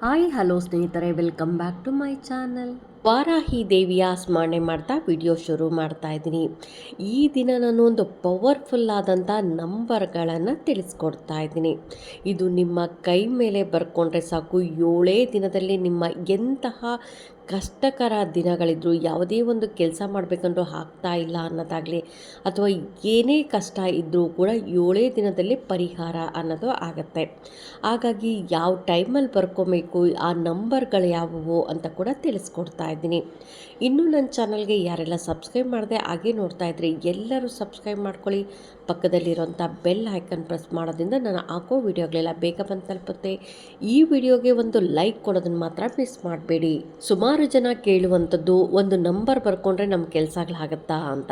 Hi hello ಸ್ನೇಹಿತರೆ, welcome back to my channel. Varahi ದೇವಿಯ ಸ್ಮರಣೆ ಮಾಡ್ತಾ ವಿಡಿಯೋ ಶುರು ಮಾಡ್ತಾ ಇದ್ದೀನಿ. ಈ ದಿನ ನಾನು ಒಂದು ಪವರ್ಫುಲ್ ಆದಂಥ ನಂಬರ್ಗಳನ್ನು ತಿಳಿಸ್ಕೊಡ್ತಾ ಇದ್ದೀನಿ. ಇದು ನಿಮ್ಮ ಕೈ ಮೇಲೆ ಬರ್ಕೊಂಡ್ರೆ ಸಾಕು, 7 ದಿನದಲ್ಲಿ ನಿಮ್ಮ ಎಂತಹ ಕಷ್ಟಕರ ದಿನಗಳಿದ್ರು, ಯಾವುದೇ ಒಂದು ಕೆಲಸ ಮಾಡಬೇಕಂದ್ರೂ ಆಗ್ತಾ ಇಲ್ಲ ಅನ್ನೋದಾಗಲಿ, ಅಥವಾ ಏನೇ ಕಷ್ಟ ಇದ್ದರೂ ಕೂಡ 7 ದಿನದಲ್ಲಿ ಪರಿಹಾರ ಅನ್ನೋದು ಆಗುತ್ತೆ. ಹಾಗಾಗಿ ಯಾವ ಟೈಮಲ್ಲಿ ಬರ್ಕೋಬೇಕು, ಆ ನಂಬರ್ಗಳು ಯಾವುವು ಅಂತ ಕೂಡ ತಿಳಿಸ್ಕೊಡ್ತಾ ಇದ್ದೀನಿ. ಇನ್ನೂ ನನ್ನ ಚಾನಲ್ಗೆ ಯಾರೆಲ್ಲ ಸಬ್ಸ್ಕ್ರೈಬ್ ಮಾಡಿದೆ ಹಾಗೆ ನೋಡ್ತಾ ಇದ್ರಿ, ಎಲ್ಲರೂ ಸಬ್ಸ್ಕ್ರೈಬ್ ಮಾಡ್ಕೊಳ್ಳಿ. ಪಕ್ಕದಲ್ಲಿರೋಂಥ ಬೆಲ್ ಐಕನ್ ಪ್ರೆಸ್ ಮಾಡೋದ್ರಿಂದ ನಾನು ಹಾಕೋ ವಿಡಿಯೋಗಳೆಲ್ಲ ಬೇಗ ಬಂದು ತಲುಪುತ್ತೆ. ಈ ವಿಡಿಯೋಗೆ ಒಂದು ಲೈಕ್ ಕೊಡೋದನ್ನು ಮಾತ್ರ ಮಿಸ್ ಮಾಡಬೇಡಿ. ಸುಮಾರು ಜನ ಕೇಳುವಂಥದ್ದು, ಒಂದು ನಂಬರ್ ಬರ್ಕೊಂಡ್ರೆ ನಮ್ಮ ಕೆಲಸಗಳಾಗತ್ತಾ ಅಂತ.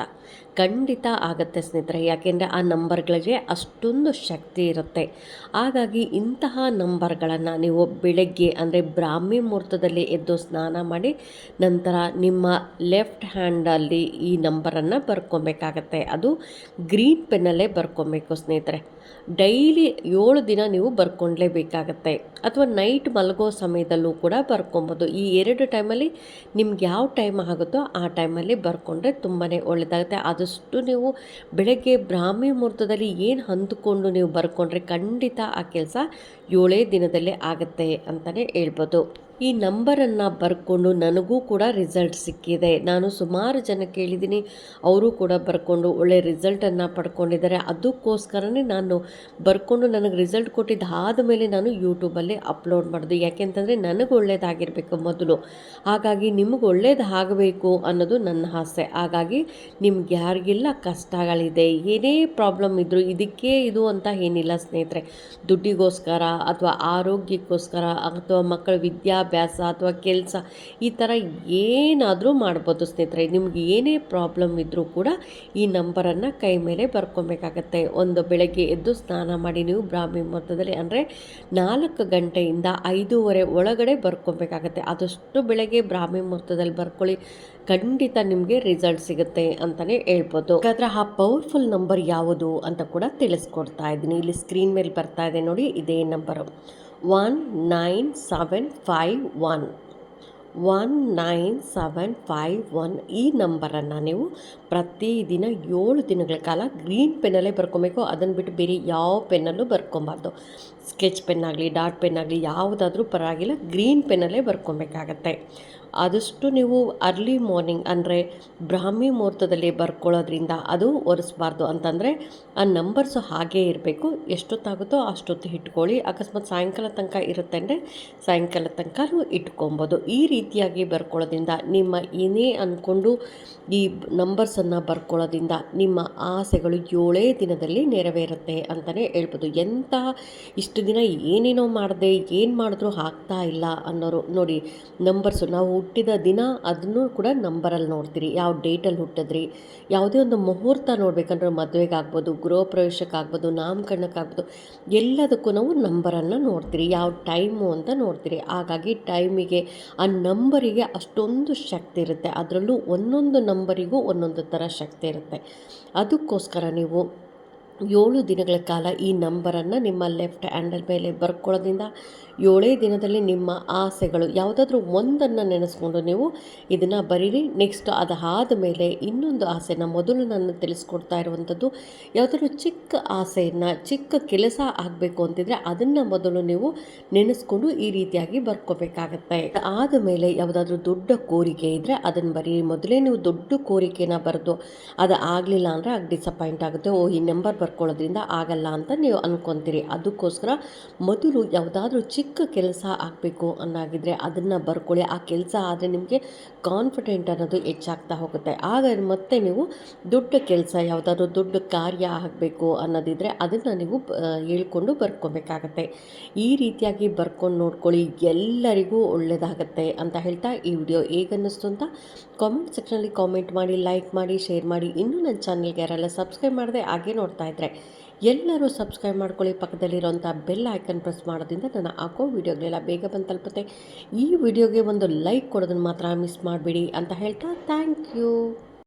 ಖಂಡಿತ ಆಗುತ್ತೆ ಸ್ನೇಹಿತರೆ, ಯಾಕೆಂದರೆ ಆ ನಂಬರ್ಗಳಿಗೆ ಅಷ್ಟೊಂದು ಶಕ್ತಿ ಇರುತ್ತೆ. ಹಾಗಾಗಿ ಇಂತಹ ನಂಬರ್ಗಳನ್ನು ನೀವು ಬೆಳಗ್ಗೆ ಅಂದರೆ ಬ್ರಾಹ್ಮಿ ಮುಹೂರ್ತದಲ್ಲಿ ಎದ್ದು ಸ್ನಾನ ಮಾಡಿ ನಂತರ ನಿಮ್ಮ ಲೆಫ್ಟ್ ಹ್ಯಾಂಡಲ್ಲಿ ಈ ನಂಬರನ್ನು ಬರ್ಕೊಬೇಕಾಗತ್ತೆ. ಅದು ಗ್ರೀನ್ ಪೆನ್ನಲ್ಲೇ ಬರ್ಕೊಬೇಕು ಸ್ನೇಹಿತರೆ. ಡೈಲಿ 7 ದಿನ ನೀವು ಬರ್ಕೊಳ್ಲೇಬೇಕಾಗತ್ತೆ, ಅಥವಾ ನೈಟ್ ಮಲಗೋ ಸಮಯದಲ್ಲೂ ಕೂಡ ಬರ್ಕೊಬೋದು. ಈ 2 ಟೈಮಲ್ಲಿ ನಿಮ್ಗೆ ಯಾವ ಟೈಮ್ ಆಗುತ್ತೋ ಆ ಟೈಮಲ್ಲಿ ಬರ್ಕೊಂಡ್ರೆ ತುಂಬಾ ಒಳ್ಳೆಯದಾಗುತ್ತೆ. ಆದಷ್ಟು ನೀವು ಬೆಳಗ್ಗೆ ಬ್ರಾಹ್ಮಿ ಮುಹೂರ್ತದಲ್ಲಿ ಏನು ಅಂದುಕೊಂಡು ನೀವು ಬರ್ಕೊಂಡ್ರೆ ಖಂಡಿತ ಆ ಕೆಲಸ 7 ದಿನದಲ್ಲೇ ಆಗುತ್ತೆ ಅಂತಲೇ ಹೇಳ್ಬೋದು. ಈ ನಂಬರನ್ನು ಬರ್ಕೊಂಡು ನನಗೂ ಕೂಡ ರಿಸಲ್ಟ್ ಸಿಕ್ಕಿದೆ. ನಾನು ಸುಮಾರು ಜನ ಕೇಳಿದ್ದೀನಿ, ಅವರು ಕೂಡ ಬರ್ಕೊಂಡು ಒಳ್ಳೆ ರಿಸಲ್ಟನ್ನು ಪಡ್ಕೊಂಡಿದ್ದಾರೆ. ಅದಕ್ಕೋಸ್ಕರನೇ ನಾನು ಬರ್ಕೊಂಡು ನನಗೆ ರಿಸಲ್ಟ್ ಕೊಟ್ಟಿದ್ದಾದ ಮೇಲೆ ನಾನು ಯೂಟ್ಯೂಬಲ್ಲಿ ಅಪ್ಲೋಡ್ ಮಾಡಿದೆ. ಯಾಕೆಂತಂದರೆ ನನಗೆ ಒಳ್ಳೆಯದಾಗಿರಬೇಕು ಮೊದಲು, ಹಾಗಾಗಿ ನಿಮಗೆ ಒಳ್ಳೇದಾಗಬೇಕು ಅನ್ನೋದು ನನ್ನ ಆಸೆ. ಹಾಗಾಗಿ ನಿಮ್ಗೆ ಯಾರಿಗೆಲ್ಲ ಕಷ್ಟಗಳಿದೆ, ಏನೇ ಪ್ರಾಬ್ಲಮ್ ಇದ್ದರೂ, ಇದಕ್ಕೆ ಇದು ಅಂತ ಏನಿಲ್ಲ ಸ್ನೇಹಿತರೆ. ದುಡ್ಡಿಗೋಸ್ಕರ ಅಥವಾ ಆರೋಗ್ಯಕ್ಕೋಸ್ಕರ ಅಥವಾ ಮಕ್ಕಳ ವಿದ್ಯಾಭ್ಯಾಸ ಅಥವಾ ಕೆಲಸ, ಈ ಥರ ಏನಾದರೂ ಮಾಡ್ಬೋದು ಸ್ನೇಹಿತರೆ. ನಿಮ್ಗೆ ಏನೇ ಪ್ರಾಬ್ಲಮ್ ಇದ್ದರೂ ಕೂಡ ಈ ನಂಬರನ್ನು ಕೈ ಮೇಲೆ ಬರ್ಕೊಬೇಕಾಗತ್ತೆ. ಒಂದು ಬೆಳಗ್ಗೆ ಎದ್ದು ಸ್ನಾನ ಮಾಡಿ ನೀವು ಬ್ರಾಹ್ಮಿ ಮುಹೂರ್ತದಲ್ಲಿ ಅಂದರೆ 4 ಗಂಟೆಯಿಂದ 5:30 ಒಳಗಡೆ ಬರ್ಕೊಬೇಕಾಗತ್ತೆ. ಆದಷ್ಟು ಬೆಳಗ್ಗೆ ಬ್ರಾಹ್ಮಿ ಮುಹೂರ್ತದಲ್ಲಿ ಬರ್ಕೊಳ್ಳಿ, ಖಂಡಿತ ನಿಮಗೆ ರಿಸಲ್ಟ್ ಸಿಗುತ್ತೆ ಅಂತಲೇ ಹೇಳ್ಬೋದು. ಹಾಗಾದ್ರೆ ಆ ಪವರ್ಫುಲ್ ನಂಬರ್ ಯಾವುದು ಅಂತ ಕೂಡ ತಿಳಿಸ್ಕೊಡ್ತಾ ಇದ್ದೀನಿ. ಇಲ್ಲಿ ಸ್ಕ್ರೀನ್ ಮೇಲೆ ಬರ್ತಾ ಇದೆ ನೋಡಿ, ಇದೇ ನಂಬರು 19751. 19751 ಈ ನಂಬರನ್ನು ನೀವು ಪ್ರತಿದಿನ 7 ದಿನಗಳ ಕಾಲ ಗ್ರೀನ್ ಪೆನ್ನಲ್ಲೇ ಬರ್ಕೊಬೇಕು. ಅದನ್ನು ಬಿಟ್ಟು ಬೇರೆ ಯಾವ ಪೆನ್ನಲ್ಲೂ ಬರ್ಕೊಬಾರ್ದು. ಸ್ಕೆಚ್ ಪೆನ್ ಆಗಲಿ, ಡಾಟ್ ಪೆನ್ ಆಗಲಿ, ಯಾವುದಾದ್ರೂ ಪರವಾಗಿಲ್ಲ, ಗ್ರೀನ್ ಪೆನ್ನಲ್ಲೇ ಬರ್ಕೊಬೇಕಾಗತ್ತೆ. ಆದಷ್ಟು ನೀವು ಅರ್ಲಿ ಮಾರ್ನಿಂಗ್ ಅಂದರೆ ಬ್ರಾಹ್ಮಿ ಮುಹೂರ್ತದಲ್ಲಿ ಬರ್ಕೊಳ್ಳೋದ್ರಿಂದ ಅದು ಒರೆಸ್ಬಾರ್ದು. ಅಂತಂದರೆ ಆ ನಂಬರ್ಸು ಹಾಗೇ ಇರಬೇಕು. ಎಷ್ಟೊತ್ತಾಗುತ್ತೋ ಅಷ್ಟೊತ್ತು ಇಟ್ಕೊಳ್ಳಿ. ಅಕಸ್ಮಾತ್ ಸಾಯಂಕಾಲ ತನಕ ಇರುತ್ತೆ ಅಂದರೆ ಸಾಯಂಕಾಲ ತನಕನೂ ಇಟ್ಕೊಬೋದು. ಈ ರೀತಿಯಾಗಿ ಬರ್ಕೊಳ್ಳೋದ್ರಿಂದ ನಿಮ್ಮ ಏನೇ ಅಂದ್ಕೊಂಡು ಈ ನಂಬರ್ಸನ್ನು ಬರ್ಕೊಳ್ಳೋದ್ರಿಂದ ನಿಮ್ಮ ಆಸೆಗಳು 7 ದಿನದಲ್ಲಿ ನೆರವೇರುತ್ತೆ ಅಂತಲೇ ಹೇಳ್ಬೋದು. ಎಂತಹ ಇಷ್ಟು ದಿನ ಏನೇನೋ ಮಾಡಿದೆ, ಏನು ಮಾಡಿದ್ರೂ ಆಗ್ತಾ ಇಲ್ಲ ಅನ್ನೋರು ನೋಡಿ, ನಂಬರ್ಸು ನಾವು ಹುಟ್ಟಿದ ದಿನ ಅದನ್ನು ಕೂಡ ನಂಬರಲ್ಲಿ ನೋಡ್ತೀರಿ. ಯಾವ ಡೇಟಲ್ಲಿ ಹುಟ್ಟಿದ್ರಿ, ಯಾವುದೇ ಒಂದು ಮುಹೂರ್ತ ನೋಡಬೇಕಂದ್ರೆ ಮದುವೆಗಾಗ್ಬೋದು, ಗೃಹ ಪ್ರವೇಶಕ್ಕಾಗ್ಬೋದು, ನಾಮಕರಣಕ್ಕಾಗ್ಬೋದು, ಎಲ್ಲದಕ್ಕೂ ನಾವು ನಂಬರನ್ನು ನೋಡ್ತೀರಿ. ಯಾವ ಟೈಮು ಅಂತ ನೋಡ್ತೀರಿ. ಹಾಗಾಗಿ ಟೈಮಿಗೆ ಆ ನಂಬರಿಗೆ ಅಷ್ಟೊಂದು ಶಕ್ತಿ ಇರುತ್ತೆ. ಅದರಲ್ಲೂ ಒಂದೊಂದು ನಂಬರಿಗೂ ಒಂದೊಂದು ಥರ ಶಕ್ತಿ ಇರುತ್ತೆ. ಅದಕ್ಕೋಸ್ಕರ ನೀವು 7 ದಿನಗಳ ಕಾಲ ಈ ನಂಬರನ್ನು ನಿಮ್ಮ ಲೆಫ್ಟ್ ಹ್ಯಾಂಡಲ್ ಮೇಲೆ ಬರ್ಕೊಳ್ಳೋದ್ರಿಂದ 7 ದಿನದಲ್ಲಿ ನಿಮ್ಮ ಆಸೆಗಳು ಯಾವುದಾದ್ರೂ ಒಂದನ್ನು ನೆನೆಸ್ಕೊಂಡು ನೀವು ಇದನ್ನು ಬರೀರಿ. ನೆಕ್ಸ್ಟ್ ಅದಾದ ಮೇಲೆ ಇನ್ನೊಂದು ಆಸೆನ, ಮೊದಲು ನಾನು ತಿಳಿಸ್ಕೊಡ್ತಾ ಇರುವಂಥದ್ದು, ಯಾವುದಾದ್ರೂ ಚಿಕ್ಕ ಆಸೆಯನ್ನು, ಚಿಕ್ಕ ಕೆಲಸ ಆಗಬೇಕು ಅಂತಿದ್ರೆ ಅದನ್ನು ಮೊದಲು ನೀವು ನೆನೆಸ್ಕೊಂಡು ಈ ರೀತಿಯಾಗಿ ಬರ್ಕೋಬೇಕಾಗತ್ತೆ. ಆದಮೇಲೆ ಯಾವುದಾದ್ರೂ ದೊಡ್ಡ ಕೋರಿಕೆ ಇದ್ದರೆ ಅದನ್ನು ಬರೀರಿ. ಮೊದಲೇ ನೀವು ದೊಡ್ಡ ಕೋರಿಕೆನ ಬರೆದು ಅದು ಆಗಲಿಲ್ಲ ಅಂದರೆ ಆಗ ಡಿಸಪಾಯಿಂಟ್ ಆಗುತ್ತೆ. ಈ ನಂಬರ್ ಬರ್ಕೊಳ್ಳೋದ್ರಿಂದ ಆಗಲ್ಲ ಅಂತ ನೀವು ಅಂದ್ಕೊತೀರಿ. ಅದಕ್ಕೋಸ್ಕರ ಮೊದಲು ಯಾವುದಾದ್ರೂ ಚಿಕ್ಕ ಕೆಲಸ ಆಗಬೇಕು ಅನ್ನಾಗಿದ್ದರೆ ಅದನ್ನು ಬರ್ಕೊಳ್ಳಿ. ಆ ಕೆಲಸ ಆದರೆ ನಿಮಗೆ ಕಾನ್ಫಿಡೆಂಟ್ ಅನ್ನೋದು ಹೆಚ್ಚಾಗ್ತಾ ಹೋಗುತ್ತೆ. ಆಗ ಮತ್ತೆ ನೀವು ದೊಡ್ಡ ಕೆಲಸ, ಯಾವುದಾದ್ರೂ ದೊಡ್ಡ ಕಾರ್ಯ ಆಗಬೇಕು ಅನ್ನೋದಿದ್ದರೆ ಅದನ್ನು ನೀವು ಹೇಳ್ಕೊಂಡು ಬರ್ಕೊಬೇಕಾಗತ್ತೆ. ಈ ರೀತಿಯಾಗಿ ಬರ್ಕೊಂಡು ನೋಡ್ಕೊಳ್ಳಿ, ಎಲ್ಲರಿಗೂ ಒಳ್ಳೆಯದಾಗತ್ತೆ ಅಂತ ಹೇಳ್ತಾ ಈ ವಿಡಿಯೋ ಹೇಗನ್ನಿಸ್ತು ಅಂತ ಕಾಮೆಂಟ್ ಸೆಕ್ಷನಲ್ಲಿ ಕಾಮೆಂಟ್ ಮಾಡಿ, ಲೈಕ್ ಮಾಡಿ, ಶೇರ್ ಮಾಡಿ. ಇನ್ನೂ ನನ್ನ ಚಾನಲ್ಗೆ ಯಾರೆಲ್ಲ ಸಬ್ಸ್ಕ್ರೈಬ್ ಮಾಡಿದೆ ಹಾಗೆ ನೋಡ್ತಾ ಇದ್ದರೆ ಎಲ್ಲರೂ ಸಬ್ಸ್ಕ್ರೈಬ್ ಮಾಡ್ಕೊಳ್ಳಿ. ಪಕ್ಕದಲ್ಲಿರೋಂಥ ಬೆಲ್ ಐಕನ್ ಪ್ರೆಸ್ ಮಾಡೋದ್ರಿಂದ ನಾನು ಹಾಕೋ ವಿಡಿಯೋಗಳೆಲ್ಲ ಬೇಗ ಬಂದು ತಲುಪುತ್ತೆ. ಈ ವಿಡಿಯೋಗೆ ಒಂದು ಲೈಕ್ ಕೊಡೋದನ್ನು ಮಾತ್ರ ಮಿಸ್ ಮಾಡಬೇಡಿ ಅಂತ ಹೇಳ್ತಾ ಥ್ಯಾಂಕ್ ಯು.